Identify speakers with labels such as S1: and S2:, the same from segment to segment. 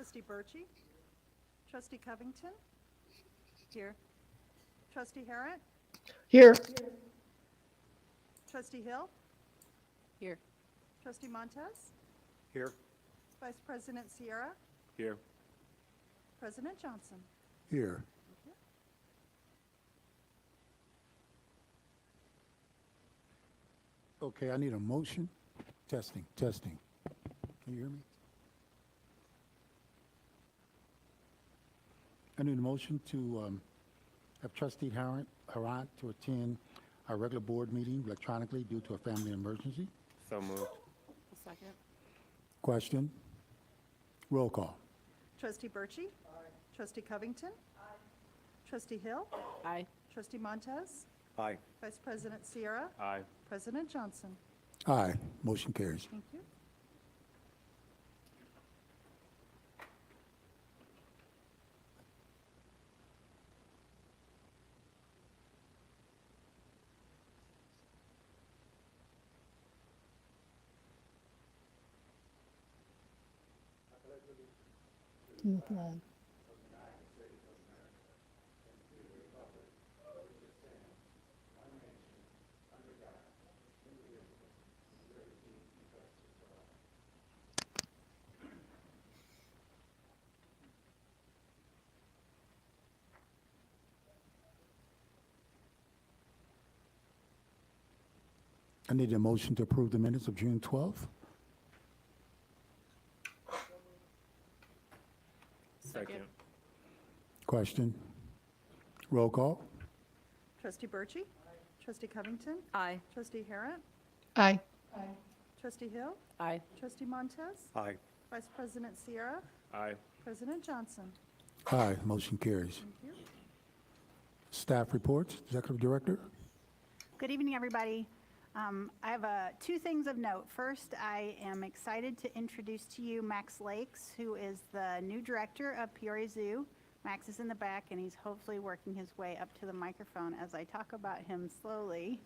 S1: Trustee Birchey. Trustee Covington. Here. Trustee Harrod.
S2: Here.
S1: Trustee Hill.
S3: Here.
S1: Trustee Montez.
S4: Here.
S1: Vice President Sierra.
S4: Here.
S1: President Johnson.
S4: Here. Okay, I need a motion. Testing, testing. Can you hear me? I need a motion to have Trustee Harrod to attend our regular board meeting electronically due to a family emergency.
S5: So moved.
S3: A second.
S4: Question? Roll call.
S1: Trustee Birchey. Trustee Covington. Trustee Hill.
S3: Aye.
S1: Trustee Montez.
S5: Aye.
S1: Vice President Sierra.
S5: Aye.
S1: President Johnson.
S4: Aye. Motion carries.
S1: Thank you.
S4: I need a motion to approve the minutes of June 12th.
S5: Second.
S4: Question? Roll call.
S1: Trustee Birchey. Trustee Covington.
S3: Aye.
S1: Trustee Harrod.
S2: Aye.
S1: Trustee Hill.
S3: Aye.
S1: Trustee Montez.
S5: Aye.
S1: Vice President Sierra.
S5: Aye.
S1: President Johnson.
S4: Aye. Motion carries.
S1: Thank you.
S4: Staff reports. Executive Director.
S6: Good evening, everybody. I have two things of note. First, I am excited to introduce to you Max Lakes, who is the new director of Peoria Zoo. Max is in the back, and he's hopefully working his way up to the microphone as I talk about him slowly.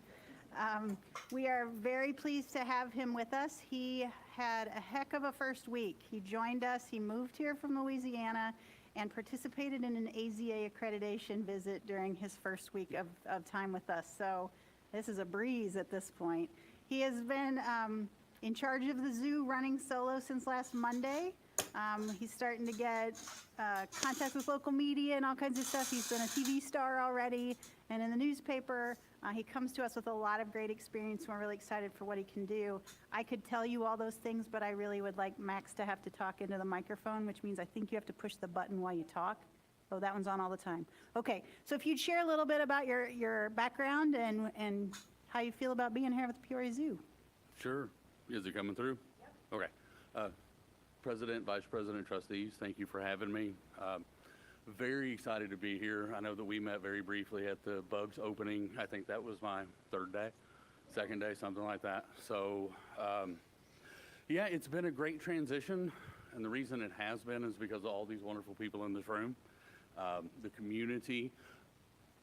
S6: We are very pleased to have him with us. He had a heck of a first week. He joined us. He moved here from Louisiana and participated in an AZA accreditation visit during his first week of time with us. So this is a breeze at this point. He has been in charge of the zoo running solo since last Monday. He's starting to get contact with local media and all kinds of stuff. He's been a TV star already and in the newspaper. He comes to us with a lot of great experience, and we're really excited for what he can do. I could tell you all those things, but I really would like Max to have to talk into the microphone, which means I think you have to push the button while you talk. Oh, that one's on all the time. Okay, so if you'd share a little bit about your background and how you feel about being here with the Peoria Zoo.
S7: Sure. Is it coming through? Yep. Okay. President, Vice President, Trustees, thank you for having me. Very excited to be here. I know that we met very briefly at the Bugs opening. I think that was my second day, something like that. So, yeah, it's been a great transition. And the reason it has been is because of all these wonderful people in this room, the community.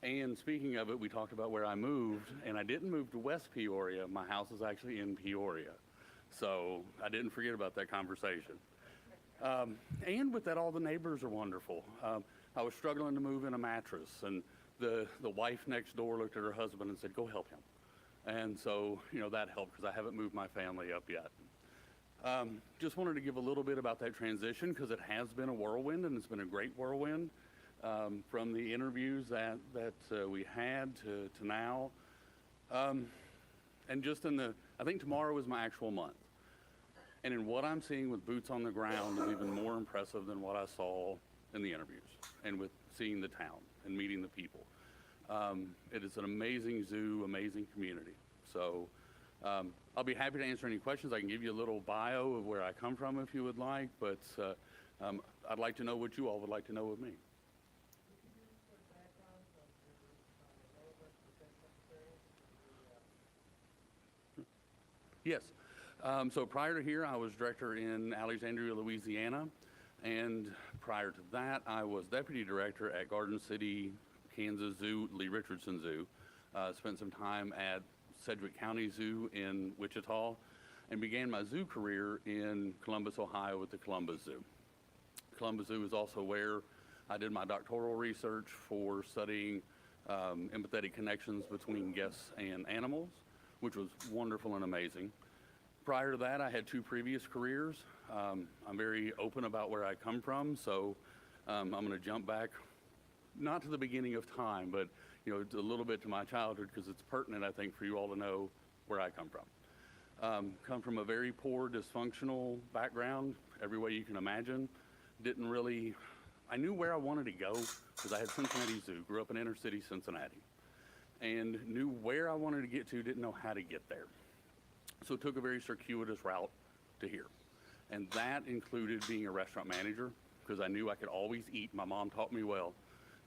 S7: And speaking of it, we talked about where I moved, and I didn't move to West Peoria. My house is actually in Peoria. So I didn't forget about that conversation. And with that, all the neighbors are wonderful. I was struggling to move in a mattress, and the wife next door looked at her husband and said, "Go help him." And so, you know, that helped because I haven't moved my family up yet. Just wanted to give a little bit about that transition because it has been a whirlwind, and it's been a great whirlwind from the interviews that we had to now. And just I think tomorrow is my actual month. And in what I'm seeing with boots on the ground is even more impressive than what I saw in the interviews and with seeing the town and meeting the people. It is an amazing zoo, amazing community. So I'll be happy to answer any questions. I can give you a little bio of where I come from if you would like, but I'd like to know what you all would like to know of me. Yes. So prior to here, I was director in Alexandria, Louisiana. And prior to that, I was deputy director at Garden City, Kansas Zoo, Lee Richardson Zoo. Spent some time at Sedgwick County Zoo in Wichita, and began my zoo career in Columbus, Ohio with the Columbus Zoo. Columbus Zoo is also where I did my doctoral research for studying empathetic connections between guests and animals, which was wonderful and amazing. Prior to that, I had 2 previous careers. I'm very open about where I come from, so I'm going to jump back, not to the beginning of time, but a little bit to my childhood, because it's pertinent, I think, for you all to know where I come from. Come from a very poor, dysfunctional background, every way you can imagine. I knew where I wanted to go because I had Cincinnati Zoo, grew up in inner city Cincinnati, and knew where I wanted to get to, didn't know how to get there. So took a very circuitous route to here. And that included being a restaurant manager, because I knew I could always eat. My mom taught me well.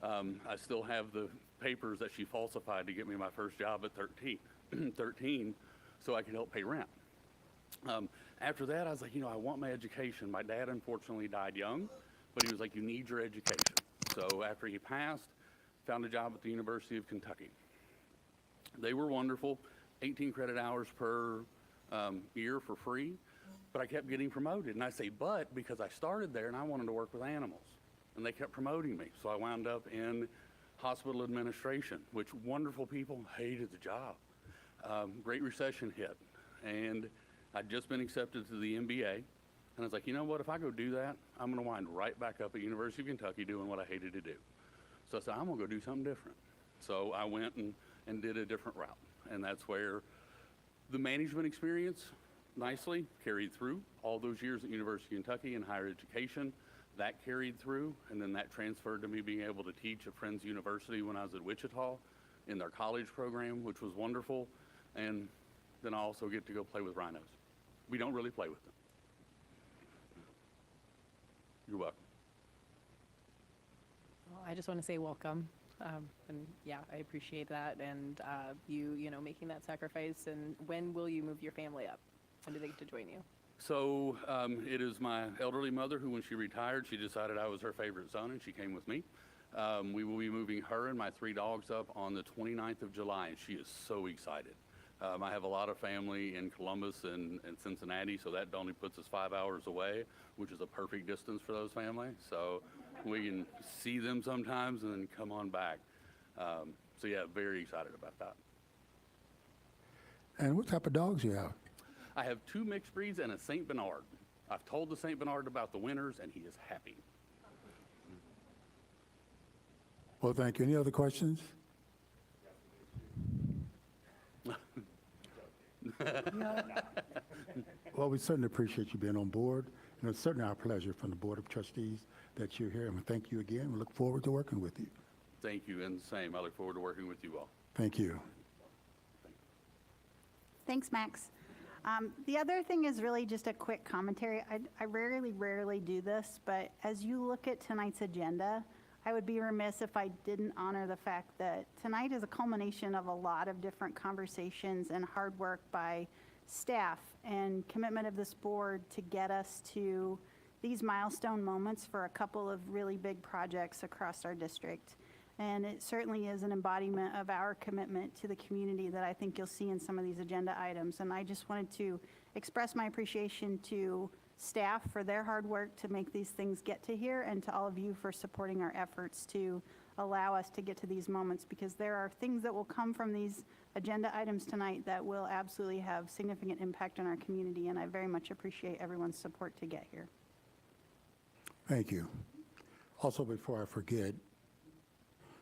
S7: I still have the papers that she falsified to get me my first job at 13, so I could help pay rent. After that, I was like, I want my education. My dad unfortunately died young, but he was like, you need your education. So after he passed, found a job at the University of Kentucky. They were wonderful, 18 credit hours per year for free, but I kept getting promoted. And I say, but because I started there and I wanted to work with animals, and they kept promoting me. So I wound up in hospital administration, which wonderful people, hated the job. Great recession hit, and I'd just been accepted to the MBA, and I was like, you know what, if I go do that, I'm gonna wind right back up at University of Kentucky doing what I hated to do. So I said, I'm gonna go do something different. So I went and did a different route, and that's where the management experience nicely carried through all those years at University of Kentucky in higher education. That carried through, and then that transferred to me being able to teach at Friends University when I was at Wichita in their college program, which was wonderful. And then I also get to go play with rhinos. We don't really play with them. You're welcome.
S3: Well, I just want to say welcome. And yeah, I appreciate that. And you making that sacrifice. And when will you move your family up? When do they get to join you?
S7: So it is my elderly mother who, when she retired, she decided I was her favorite son, and she came with me. We will be moving her and my 3 dogs up on the 29th of July, and she is so excited. I have a lot of family in Columbus and Cincinnati, so that only puts us 5 hours away, which is a perfect distance for those families. So we can see them sometimes and then come on back. So yeah, very excited about that.
S4: And what type of dogs you have?
S7: I have 2 mixed breeds and a St. Bernard. I've told the St. Bernard about the winters, and he is happy.
S4: Well, thank you. Any other questions? Well, we certainly appreciate you being on board, and it's certainly our pleasure from the Board of Trustees that you're here, and we thank you again. We look forward to working with you.
S7: Thank you, and the same. I look forward to working with you all.
S4: Thank you.
S6: Thanks, Max. The other thing is really just a quick commentary. I rarely do this, but as you look at tonight's agenda, I would be remiss if I didn't honor the fact that tonight is a culmination of a lot of different conversations and hard work by staff and commitment of this board to get us to these milestone moments for a couple of really big projects across our district. And it certainly is an embodiment of our commitment to the community that I think you'll see in some of these agenda items. And I just wanted to express my appreciation to staff for their hard work to make these things get to here, and to all of you for supporting our efforts to allow us to get to these moments, because there are things that will come from these agenda items tonight that will absolutely have significant impact on our community, and I very much appreciate everyone's support to get here.
S4: Thank you. Also, before I forget,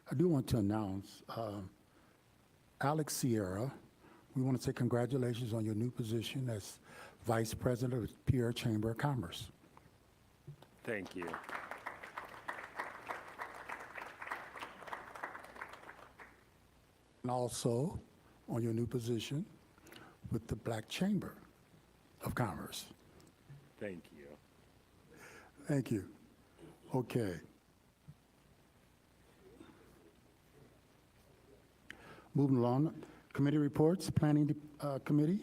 S4: I do want to announce Alex Sierra. We want to say congratulations on your new position as Vice President of the Peoria Chamber of Commerce.
S5: Thank you.
S4: And also on your new position with the Black Chamber of Commerce.
S5: Thank you.
S4: Thank you. Okay. Moving along, committee reports, Planning Committee.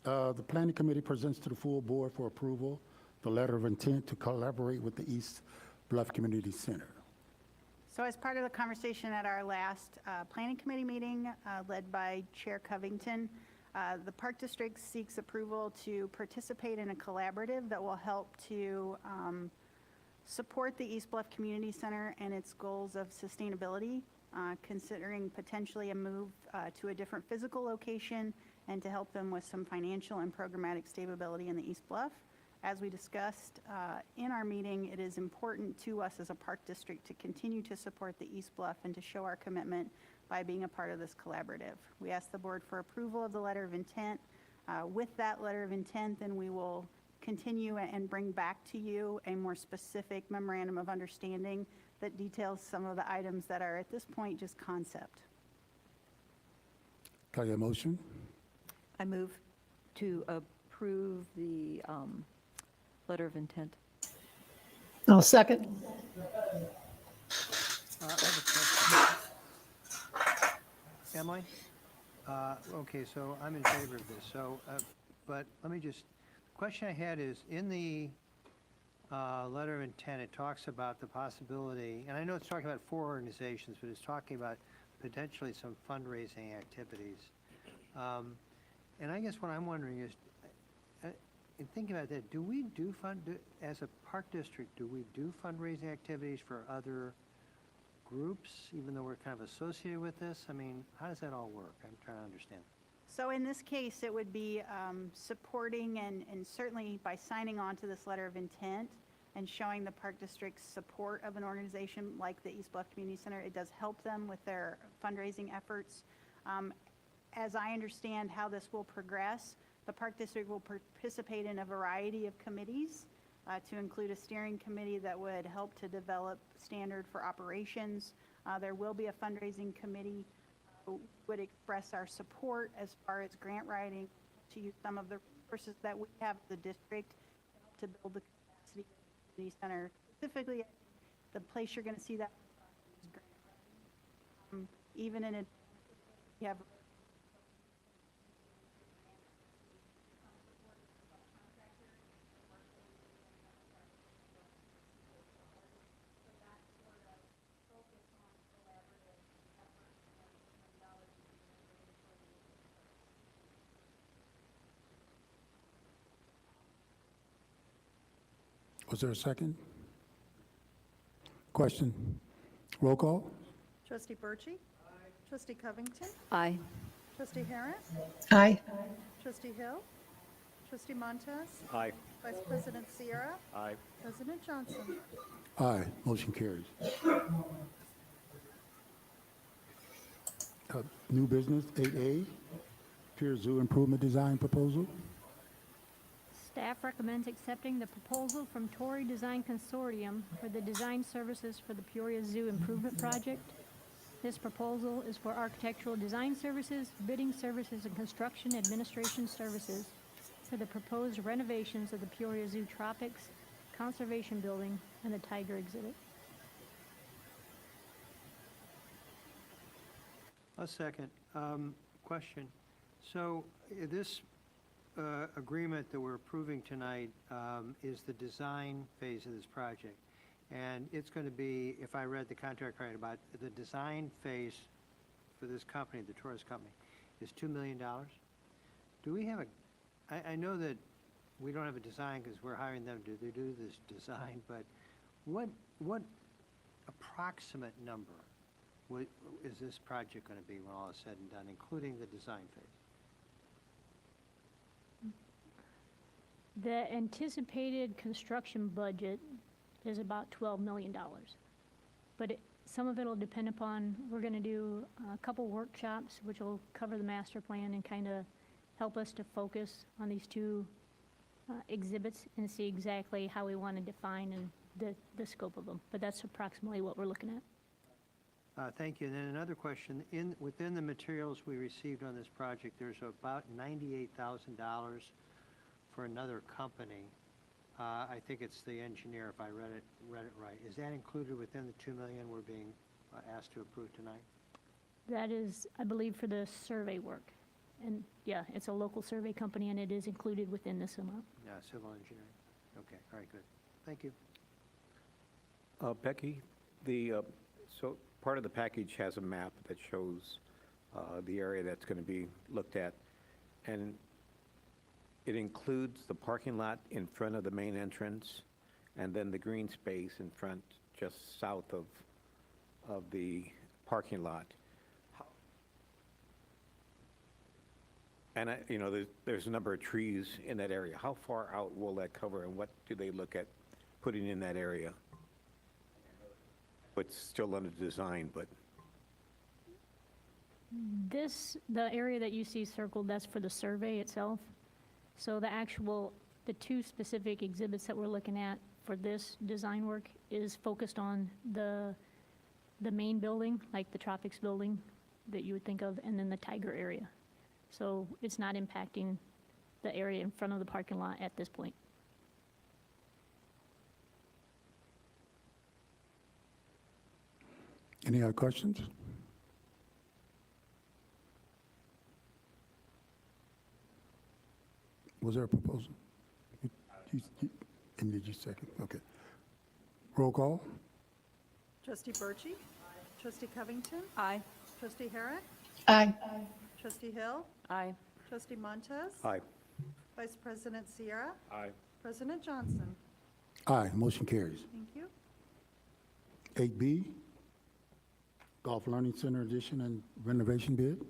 S4: The Planning Committee presents to the full board for approval the letter of intent to collaborate with the East Bluff Community Center.
S6: So as part of the conversation at our last Planning Committee meeting, led by Chair Covington, The Park District seeks approval to participate in a collaborative that will help to support the East Bluff Community Center and its goals of sustainability, considering potentially a move to a different physical location and to help them with some financial and programmatic stability in the East Bluff. As we discussed in our meeting, it is important to us as a park district to continue to support the East Bluff and to show our commitment by being a part of this collaborative. We ask the board for approval of the letter of intent. With that letter of intent, then we will continue and bring back to you a more specific memorandum of understanding that details some of the items that are at this point just concept.
S4: Can I get a motion?
S2: I move to approve the letter of intent.
S8: I'll second.
S9: I have a question. Emily? Okay, so I'm in favor of this, so, but let me just, the question I had is, in the letter of intent, it talks about the possibility, and I know it's talking about 4 organizations, but it's talking about potentially some fundraising activities. And I guess what I'm wondering is, in thinking about that, do we do as a park district, do we do fundraising activities for other groups, even though we're kind of associated with this? I mean, how does that all work? I'm trying to understand.
S6: So in this case, it would be supporting and certainly by signing on to this letter of intent and showing the Park District's support of an organization like the East Bluff Community Center, it does help them with their fundraising efforts. As I understand how this will progress, the Park District will participate in a variety of committees to include a steering committee that would help to develop standard for operations. There will be a fundraising committee who would express our support as far as grant writing to use some of the resources that we have as a district to build the capacity of the community center. Specifically, the place you're going to see that is grant writing. Even in we have
S4: Was there a second? Question? Roll call?
S1: Trustee Burchey? Trustee Covington?
S2: Aye.
S1: Trustee Harris?
S8: Aye.
S1: Trustee Hill? Trustee Montez?
S5: Aye.
S1: Vice President Sierra?
S5: Aye.
S1: President Johnson?
S4: Aye. Motion carries. New business, 8A, Pier Zoo Improvement Design Proposal.
S10: Staff recommends accepting the proposal from Torrey Design Consortium for the design services for the Peoria Zoo Improvement Project. This proposal is for architectural design services, bidding services, and construction administration services for the proposed renovations of the Peoria Zoo Tropics, Conservation Building, and the Tiger Exhibit.
S9: A second. Question. So this agreement that we're approving tonight is the design phase of this project. And it's going to be, if I read the contract right, about the design phase for this company, the tourist company, is $2 million. Do we have I know that we don't have a design because we're hiring them to do this design, but what approximate number is this project going to be when all is said and done, including the design phase?
S10: The anticipated construction budget is about $12 million. But some of it will depend upon, we're going to do a couple workshops, which will cover the master plan and kind of help us to focus on these 2 exhibits and see exactly how we want to define and the scope of them. But that's approximately what we're looking at.
S9: Thank you. And then another question. Within the materials we received on this project, there's about $98,000 for another company. I think it's the engineer, if I read it right. Is that included within the $2 million we're being asked to approve tonight?
S10: That is, I believe, for the survey work. And yeah, it's a local survey company, and it is included within this amount.
S9: Yeah, civil engineering. Okay, all right, good. Thank you.
S11: Becky, so part of the package has a map that shows the area that's going to be looked at. And it includes the parking lot in front of the main entrance, and then the green space in front, just south of the parking lot. And there's a number of trees in that area. How far out will that cover, and what do they look at putting in that area? It's still under design, but
S10: The area that you see circled, that's for the survey itself. So the two specific exhibits that we're looking at for this design work is focused on the main building, like the Tropics building that you would think of, and then the Tiger area. So it's not impacting the area in front of the parking lot at this point.
S4: Any other questions? Was there a proposal? And did you second? Okay. Roll call?
S1: Trustee Burchey? Trustee Covington?
S2: Aye.
S1: Trustee Harris?
S8: Aye.
S1: Trustee Hill?
S3: Aye.
S1: Trustee Montez?
S11: aye.
S1: Vice President Sierra?
S5: Aye.
S1: President Johnson?
S4: Aye, motion carries.
S1: Thank you.
S4: 8B, Golf Learning Center addition and renovation bid.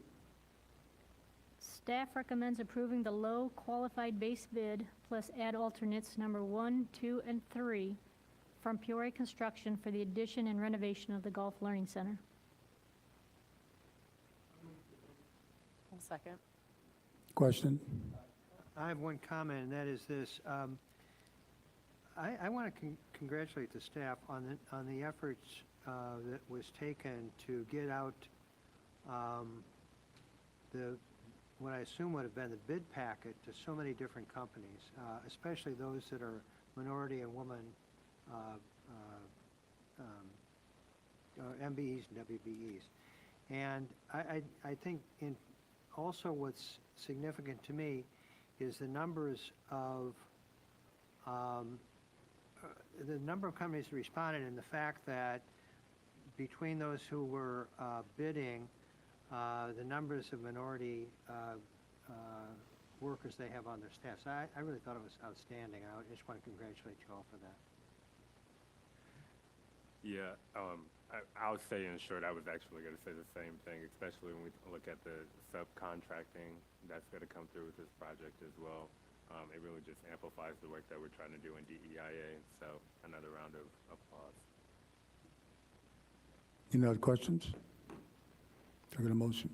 S10: Staff recommends approving the low qualified base bid plus add alternates number 1, 2, and 3 from Peoria Construction for the addition and renovation of the Golf Learning Center.
S3: I'll second.
S4: Question?
S9: I have one comment, and that is this. I want to congratulate the staff on the efforts that was taken to get out what I assume would have been the bid packet to so many different companies, especially those that are minority and woman MBEs and WBEs. And I think also what's significant to me is the numbers of companies that responded, and the fact that between those who were bidding, the numbers of minority workers they have on their staff. So I really thought it was outstanding. I just want to congratulate you all for that.
S5: Yeah, I'll say in short, I was actually going to say the same thing, especially when we look at the subcontracting that's going to come through with this project as well. It really just amplifies the work that we're trying to do in DEIA, so another round of applause.
S4: Any other questions? I got a motion.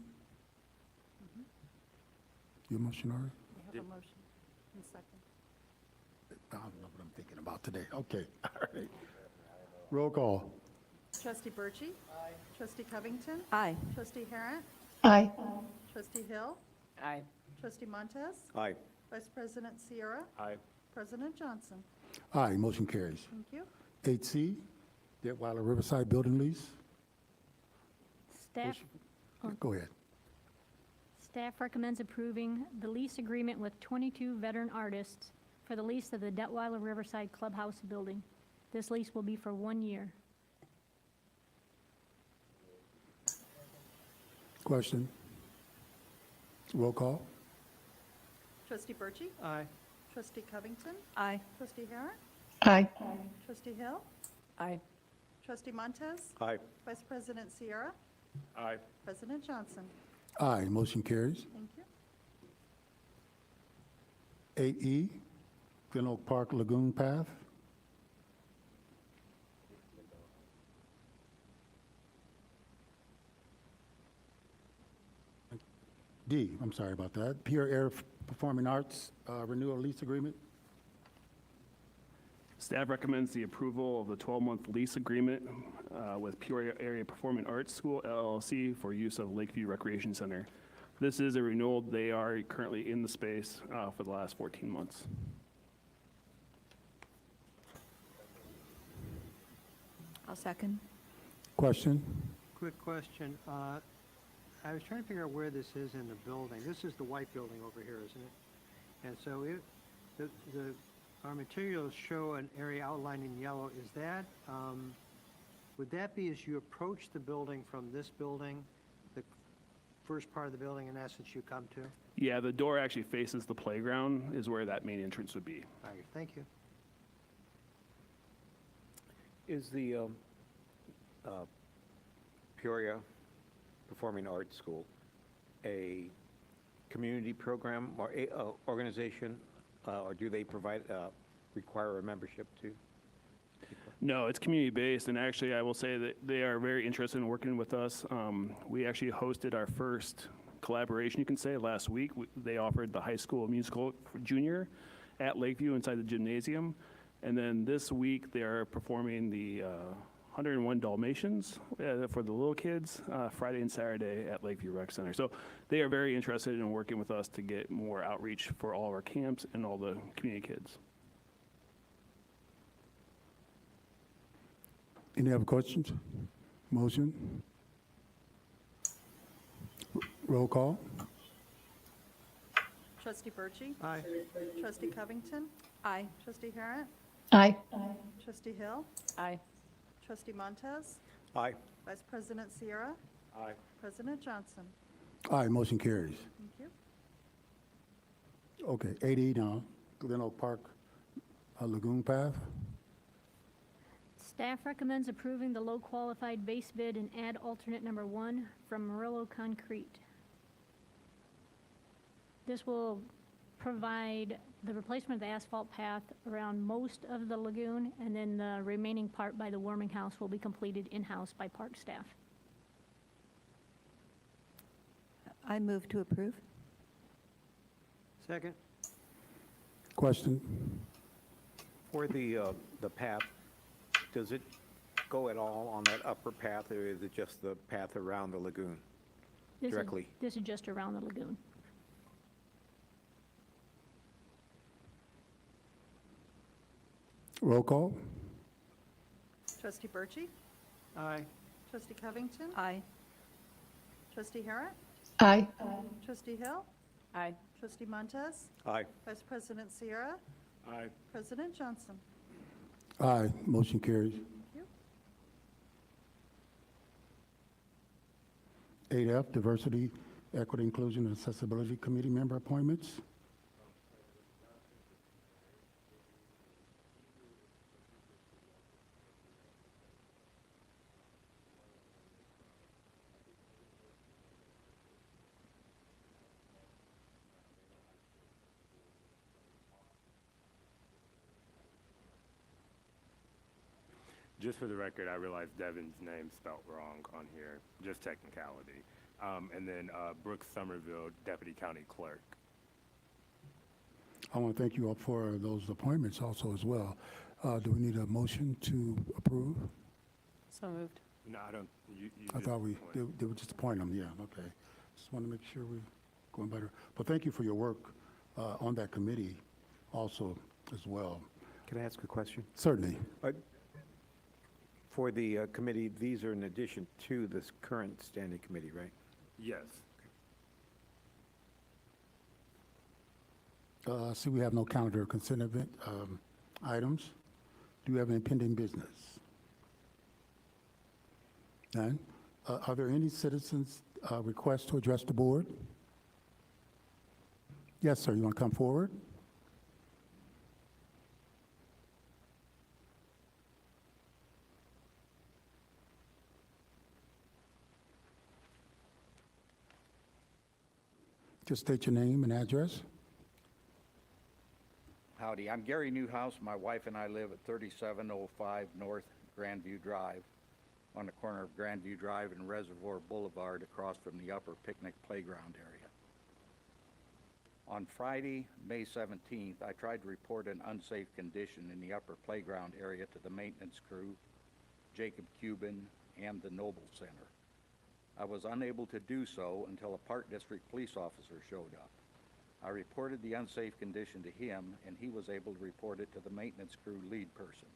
S4: Your motion already?
S1: We have a motion and second.
S4: I don't know what I'm thinking about today. Okay, all right. Roll call.
S1: Trustee Burchey? Aye. Trustee Covington?
S2: Aye.
S1: Trustee Harris?
S8: Aye.
S1: Trustee Hill?
S3: Aye.
S1: Trustee Montez?
S11: Aye.
S1: Vice President Sierra?
S5: Aye.
S1: President Johnson?
S4: Aye, motion carries.
S1: Thank you.
S4: 8C, Detweiler Riverside Building Lease.
S10: Staff,
S4: Go ahead.
S10: staff recommends approving the lease agreement with 22 veteran artists for the lease of the Detweiler Riverside Clubhouse building. This lease will be for 1 year.
S4: Question? Roll call?
S1: Trustee Burchey?
S9: Aye.
S1: Trustee Covington?
S2: Aye.
S1: Trustee Harris?
S8: Aye.
S1: Trustee Hill?
S3: Aye.
S1: Trustee Montez?
S11: Aye.
S1: Vice President Sierra?
S5: Aye.
S1: President Johnson?
S4: Aye, motion carries.
S1: Thank you.
S4: 8E, Glen Oak Park Lagoon Path. D, I'm sorry about that. Peoria Performing Arts Renewal Lease Agreement.
S12: Staff recommends the approval of the 12-month lease agreement with Peoria Area Performing Arts School LLC for use of Lakeview Recreation Center. This is a renewal. They are currently in the space for the last 14 months.
S2: I'll second.
S4: Question?
S9: Quick question. I was trying to figure out where this is in the building. This is the white building over here, isn't it? And so our materials show an area outlined in yellow. Is that, would that be as you approach the building from this building, the first part of the building, in essence, you come to?
S12: Yeah, the door actually faces the playground is where that main entrance would be.
S9: All right, thank you.
S11: Is the Peoria Performing Arts School a community program or a organization, or do they require a membership too?
S12: No, it's community-based, and actually, I will say that they are very interested in working with us. We actually hosted our first collaboration, you can say, last week. They offered the high school musical for junior at Lakeview inside the gymnasium. And then this week, they are performing the 101 Dalmatians for the little kids, Friday and Saturday at Lakeview Rec Center. So they are very interested in working with us to get more outreach for all of our camps and all the community kids.
S4: Any other questions? Motion? Roll call?
S1: Trustee Burchey?
S9: Aye.
S1: Trustee Covington?
S2: Aye.
S1: Trustee Harrod?
S8: Aye.
S1: Trustee Hill?
S3: Aye.
S1: Trustee Montez?
S11: Aye.
S1: Vice President Sierra?
S5: Aye.
S1: President Johnson?
S4: Aye, motion carries.
S1: Thank you.
S4: Okay, 8E now, Glen Oak Park Lagoon Path.
S10: Staff recommends approving the low-qualified base bid and add alternate number 1 from Murillo Concrete. This will provide the replacement of the asphalt path around most of the lagoon, and then the remaining part by the warming house will be completed in-house by park staff.
S2: I move to approve.
S9: Second?
S4: Question?
S11: For the path, does it go at all on that upper path, or is it just the path around the lagoon directly?
S10: This is just around the lagoon.
S4: Roll call?
S1: Trustee Burchey?
S9: Aye.
S1: Trustee Covington?
S2: Aye.
S1: Trustee Harrod?
S8: Aye.
S1: Trustee Hill?
S3: Aye.
S1: Trustee Montez?
S11: Aye.
S1: Vice President Sierra?
S5: Aye.
S1: President Johnson?
S4: Aye, motion carries.
S1: Thank you.
S4: 8F, Diversity, Equity, Inclusion, and Accessibility Committee member appointments.
S5: Just for the record, I realized Devin's name spelt wrong on here, just technicality. And then Brooke Somerville, Deputy County Clerk.
S4: I want to thank you all for those appointments also as well. Do we need a motion to approve?
S3: So moved.
S5: No, I don't, you
S4: I
S5: just
S4: thought we,
S5: appointed.
S4: they would just appoint them, yeah, okay. Just want to make sure we're going better. But thank you for your work on that committee also as well.
S11: Can I ask a question?
S4: Certainly.
S11: For the committee, these are in addition to this current standing committee, right?
S5: Yes.
S4: See, we have no calendar consent event items. Do you have any pending business? None? Are there any citizens' requests to address the board? Yes, sir, you want to come forward? Just state your name and address.
S13: Howdy, I'm Gary Newhouse. My wife and I live at 3705 North Grandview Drive, on the corner of Grandview Drive and Reservoir Boulevard, across from the upper picnic playground area. On Friday, May 17th, I tried to report an unsafe condition in the upper playground area to the maintenance crew, Jacob Cuban, and the Noble Center. I was unable to do so until a Park District police officer showed up. I reported the unsafe condition to him, and he was able to report it to the maintenance crew lead person.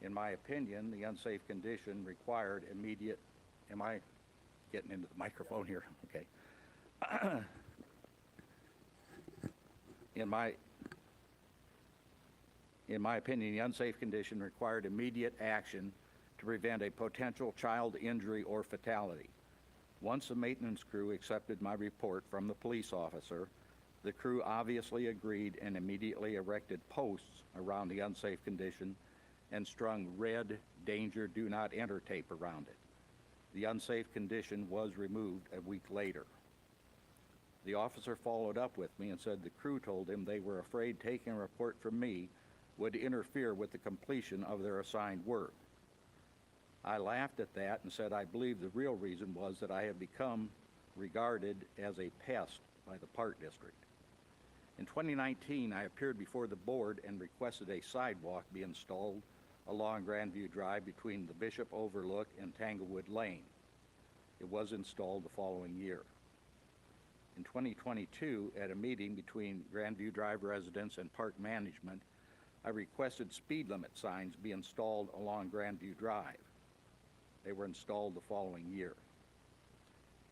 S13: In my opinion, the unsafe condition required immediate, am I getting into the microphone here? Okay. In my opinion, the unsafe condition required immediate action to prevent a potential child injury or fatality. Once the maintenance crew accepted my report from the police officer, the crew obviously agreed and immediately erected posts around the unsafe condition and strung red "Danger, Do Not Enter" tape around it. The unsafe condition was removed a week later. The officer followed up with me and said the crew told him they were afraid taking a report from me would interfere with the completion of their assigned work. I laughed at that and said I believe the real reason was that I have become regarded as a pest by the Park District. In 2019, I appeared before the board and requested a sidewalk be installed along Grandview Drive between the Bishop Overlook and Tanglewood Lane. It was installed the following year. In 2022, at a meeting between Grandview Drive residents and park management, I requested speed limit signs be installed along Grandview Drive. They were installed the following year.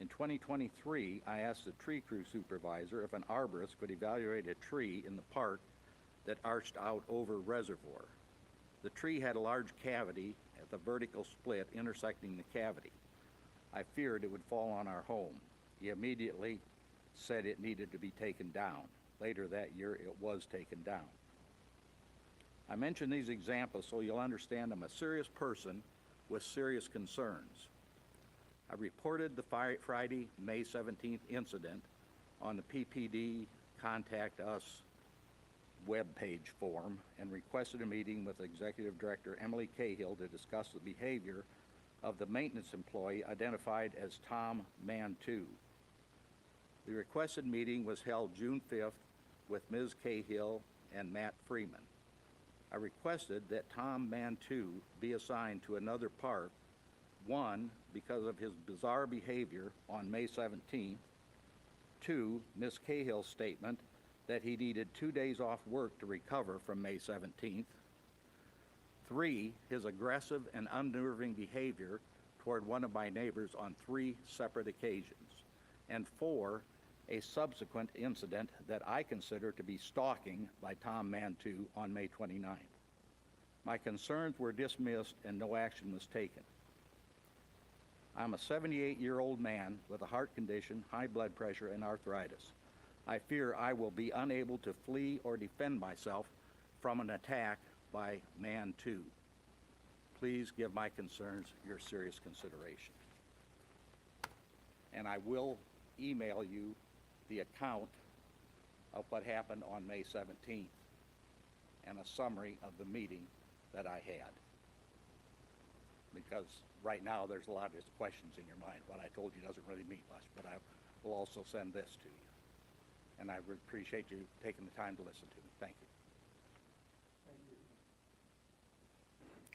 S13: In 2023, I asked the tree crew supervisor if an arborist could evaluate a tree in the park that arched out over Reservoir. The tree had a large cavity at the vertical split intersecting the cavity. I feared it would fall on our home. He immediately said it needed to be taken down. Later that year, it was taken down. I mention these examples so you'll understand I'm a serious person with serious concerns. I reported the Friday, May 17th incident on the PPD Contact Us webpage form and requested a meeting with Executive Director Emily Cahill to discuss the behavior of the maintenance employee identified as Tom Mantu. The requested meeting was held June 5th with Ms. Cahill and Matt Freeman. I requested that Tom Mantu be assigned to another park, one, because of his bizarre behavior on May 17th, two, Ms. Cahill's statement that he needed 2 days off work to recover from May 17th, three, his aggressive and unnerving behavior toward one of my neighbors on 3 separate occasions, and four, a subsequent incident that I consider to be stalking by Tom Mantu on May 29th. My concerns were dismissed and no action was taken. I'm a 78-year-old man with a heart condition, high blood pressure, and arthritis. I fear I will be unable to flee or defend myself from an attack by Mantu. Please give my concerns your serious consideration. And I will email you the account of what happened on May 17th and a summary of the meeting that I had. Because right now there's a lot of questions in your mind. What I told you doesn't really mean much, but I will also send this to you. And I would appreciate you taking the time to listen to me. Thank you.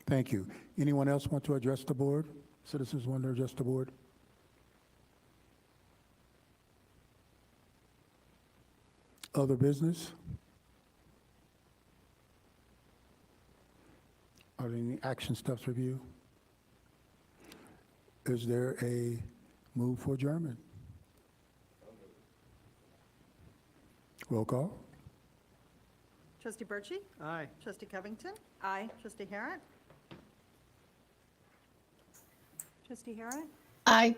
S4: Thank you. Anyone else want to address the board? Citizens want to address the board? Other business? Are there any action steps review? Is there a move for adjournment? Roll call.
S1: Trustee Burchey?
S9: Aye.
S1: Trustee Covington? Aye. Trustee Harrod? Trustee Harrod?
S8: Aye.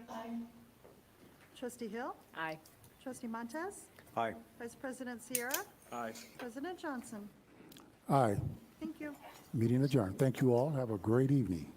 S1: Trustee Hill?
S3: Aye.
S1: Trustee Montez?
S11: Aye.
S1: Vice President Sierra?
S12: Aye.
S1: President Johnson?
S4: Aye.
S1: Thank you.
S4: Meeting adjourned. Thank you all. Have a great evening.